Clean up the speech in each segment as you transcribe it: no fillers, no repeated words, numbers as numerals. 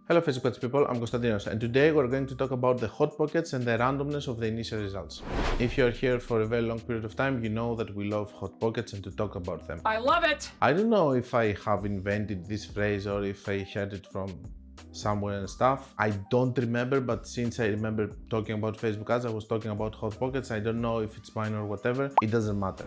Hello Facebook people, I'm Konstantinos and today we're going to talk about the hot pockets and the randomness of the initial results. If you're here for a very long period of time, you know that we love hot pockets and to talk about them. I love it! I don't know if I have invented this phrase or if I heard it from somewhere and stuff. I don't remember, but since I remember talking about Facebook ads, I was talking about hot pockets. I don't know if it's mine or whatever. It doesn't matter.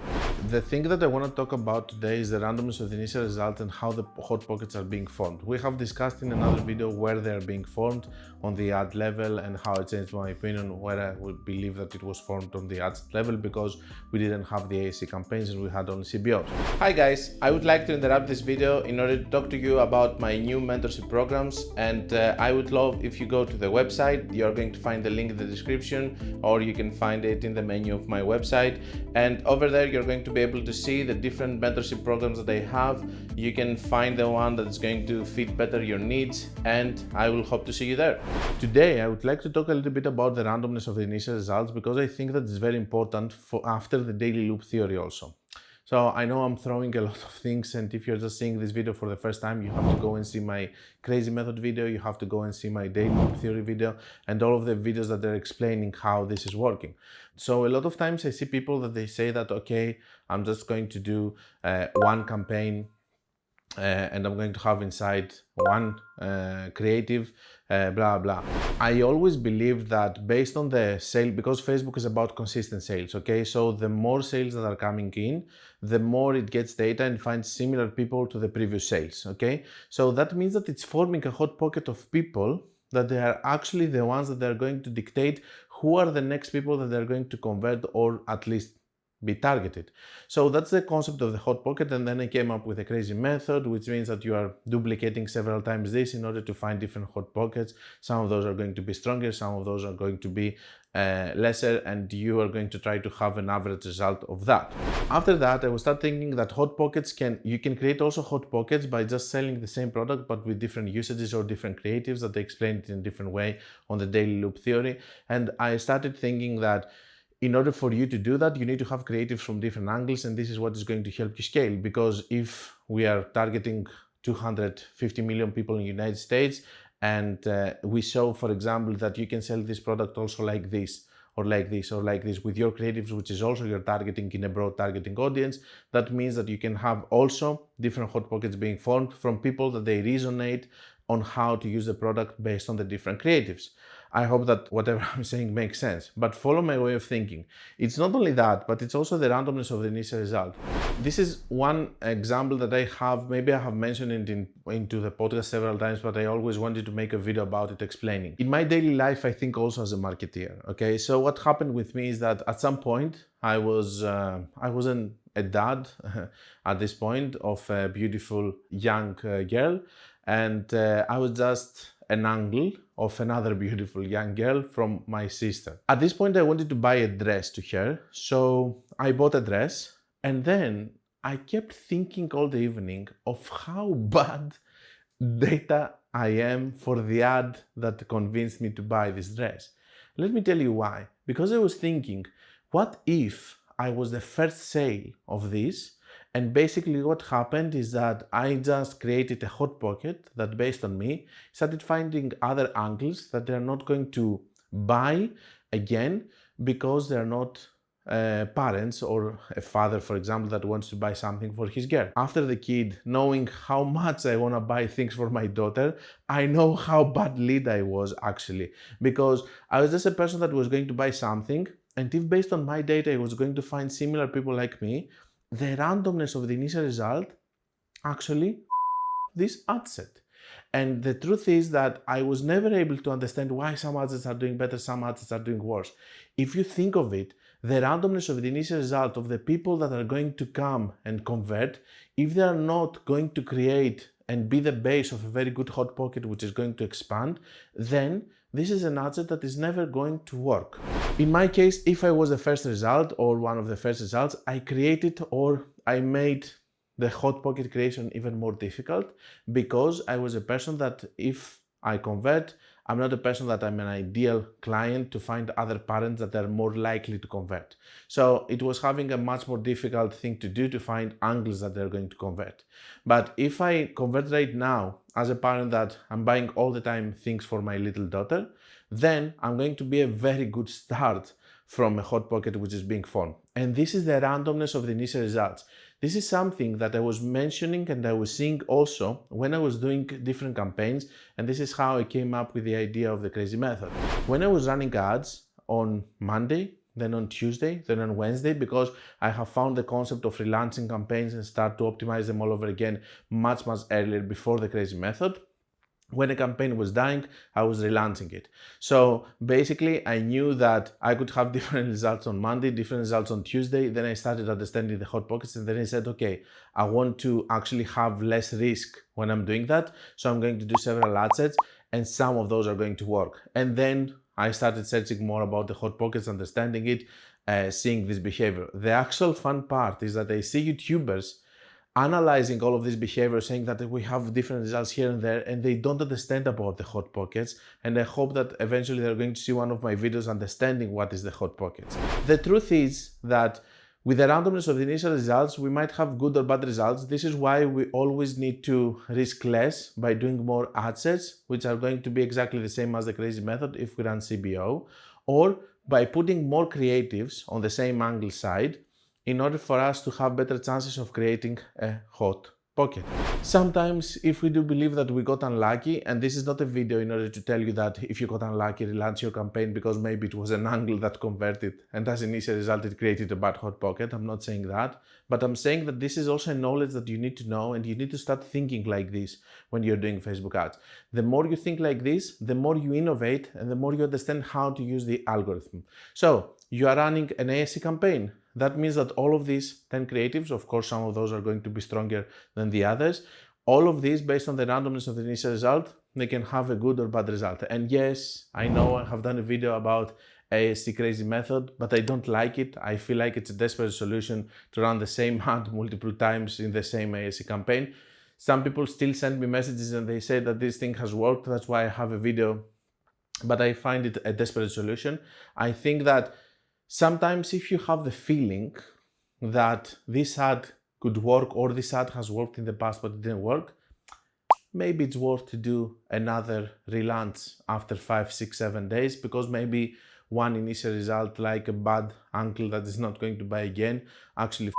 The thing that I want to talk about today is the randomness of the initial result and how the hot pockets are being formed. We have discussed in another video where they are being formed on the ad level and how it changed my opinion, where I would believe that it was formed on the ads level because we didn't have the AAC campaigns and we had only CBOs. Hi guys, I would like to interrupt this video in order to talk to you about my new mentorship programs, and I would love if you go to the website. You're going to find the link in the description, or you can find it in the menu of my website, and over there you're going to be able to see the different mentorship programs that I have. You can find the one that's going to fit better your needs, and I will hope to see you there. Today I would like to talk a little bit about the randomness of the initial results because I think that it's very important for after the daily loop theory also. So I know I'm throwing a lot of things, and if you're just seeing this video for the first time, you have to go and see my crazy method video, you have to go and see my daily loop theory video, and all of the videos that are explaining how this is working. So a lot of times I see people that they say that, okay, I'm just going to do one campaign and I'm going to have inside one creative, blah blah. I always believed that based on the sale, because Facebook is about consistent sales, okay? So the more sales that are coming in, the more it gets data and finds similar people to the previous sales, okay? So that means that it's forming a hot pocket of people that they are actually the ones that they're going to dictate who are the next people that they're going to convert or at least be targeted. So that's the concept of the hot pocket, and then I came up with a crazy method, which means that you are duplicating several times this in order to find different hot pockets. Some of those are going to be stronger, some of those are going to be lesser, and you are going to try to have an average result of that. After that, I will start thinking that hot pockets you can create also hot pockets by just selling the same product but with different usages or different creatives that they explained it in a different way on the daily loop theory. And I started thinking that in order for you to do that, you need to have creatives from different angles, and this is what is going to help you scale. Because if we are targeting 250 million people in the United States, and we show, for example, that you can sell this product also like this, or like this, or like this with your creatives, which is also your targeting in a broad targeting audience, that means that you can have also different hot pockets being formed from people that they resonate on how to use the product based on the different creatives. I hope that whatever I'm saying makes sense, but follow my way of thinking. It's not only that, but it's also the randomness of the initial result. This is one example that I have, maybe I have mentioned it into the podcast several times, but I always wanted to make a video about it explaining. In my daily life, I think also as a marketeer, okay? So what happened with me is that at some point, I wasn't a dad at this point of a beautiful young girl, and I was just an angle of another beautiful young girl from my sister. At this point, I wanted to buy a dress to her, so I bought a dress, and then I kept thinking all the evening of how bad data I am for the ad that convinced me to buy this dress. Let me tell you why. Because I was thinking, what if I was the first sale of this? And basically what happened is that I just created a hot pocket that, based on me, started finding other angles that they're not going to buy again because they're not parents or a father, for example, that wants to buy something for his girl. After the kid, knowing how much I want to buy things for my daughter, I know how bad lead I was actually, because I was just a person that was going to buy something, and if based on my data I was going to find similar people like me, the randomness of the initial result actually this ad set. And the truth is that I was never able to understand why some ads are doing better, some ads are doing worse. If you think of it, the randomness of the initial result of the people that are going to come and convert, if they are not going to create and be the base of a very good hot pocket which is going to expand, then this is an ad set that is never going to work. In my case, if I was the first result or one of the first results, I created or I made the hot pocket creation even more difficult, because I was a person that if I convert. I'm not a person that I'm an ideal client to find other parents that are more likely to convert. So it was having a much more difficult thing to do to find angles that they're going to convert. But if I convert right now as a parent that I'm buying all the time things for my little daughter, then I'm going to be a very good start from a hot pocket which is being formed. And this is the randomness of the initial results. This is something that I was mentioning and I was seeing also when I was doing different campaigns, and this is how I came up with the idea of the crazy method. When I was running ads on Monday, then on Tuesday, then on Wednesday, because I have found the concept of relaunching campaigns and start to optimize them all over again much earlier before the crazy method. When a campaign was dying, I was relaunching it. So basically, I knew that I could have different results on Monday, different results on Tuesday. Then I started understanding the hot pockets, and then I said, okay, I want to actually have less risk when I'm doing that. So I'm going to do several ad sets, and some of those are going to work. And then I started searching more about the hot pockets, understanding it, seeing this behavior. The actual fun part is that I see YouTubers analyzing all of this behavior, saying that we have different results here and there, and they don't understand about the hot pockets. And I hope that eventually they're going to see one of my videos understanding what is the hot pockets. The truth is that with the randomness of the initial results, we might have good or bad results. This is why we always need to risk less by doing more ad sets, which are going to be exactly the same as the crazy method if we run CBO, or by putting more creatives on the same angle side, in order for us to have better chances of creating a hot pocket. Sometimes, if we do believe that we got unlucky, and this is not a video in order to tell you that if you got unlucky, relaunch your campaign because maybe it was an angle that converted and as an initial result it created a bad hot pocket. I'm not saying that, but I'm saying that this is also a knowledge that you need to know, and you need to start thinking like this when you're doing Facebook ads. The more you think like this, the more you innovate and the more you understand how to use the algorithm. So you are running an ASC campaign. That means that all of these 10 creatives, of course, some of those are going to be stronger than the others. All of these, based on the randomness of the initial result, they can have a good or bad result. And yes, I know I have done a video about ASC crazy method, but I don't like it. I feel like it's a desperate solution to run the same ad multiple times in the same ASC campaign. Some people still send me messages and they say that this thing has worked. That's why I have a video, but I find it a desperate solution. I think that sometimes if you have the feeling that this ad could work or this ad has worked in the past but it didn't work, maybe it's worth to do another relaunch after 5, 6, 7 days, because maybe one initial result, like a bad uncle that is not going to buy again, actually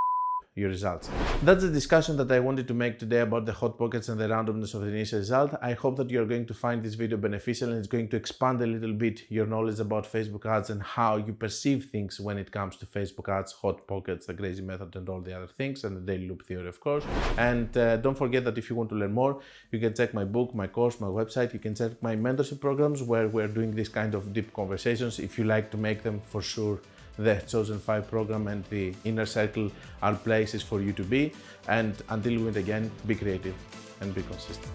your results. That's the discussion that I wanted to make today about the hot pockets and the randomness of the initial result. I hope that you're going to find this video beneficial and it's going to expand a little bit your knowledge about Facebook ads and how you perceive things when it comes to Facebook ads, hot pockets, the crazy method and all the other things, and the daily loop theory, of course. And don't forget that if you want to learn more, you can check my book, my course, my website. You can check my mentorship programs where we're doing this kind of deep conversations. If you like to make them, for sure, the Chosen 5 program and the Inner Circle are places for you to be. And until we meet again, be creative and be consistent.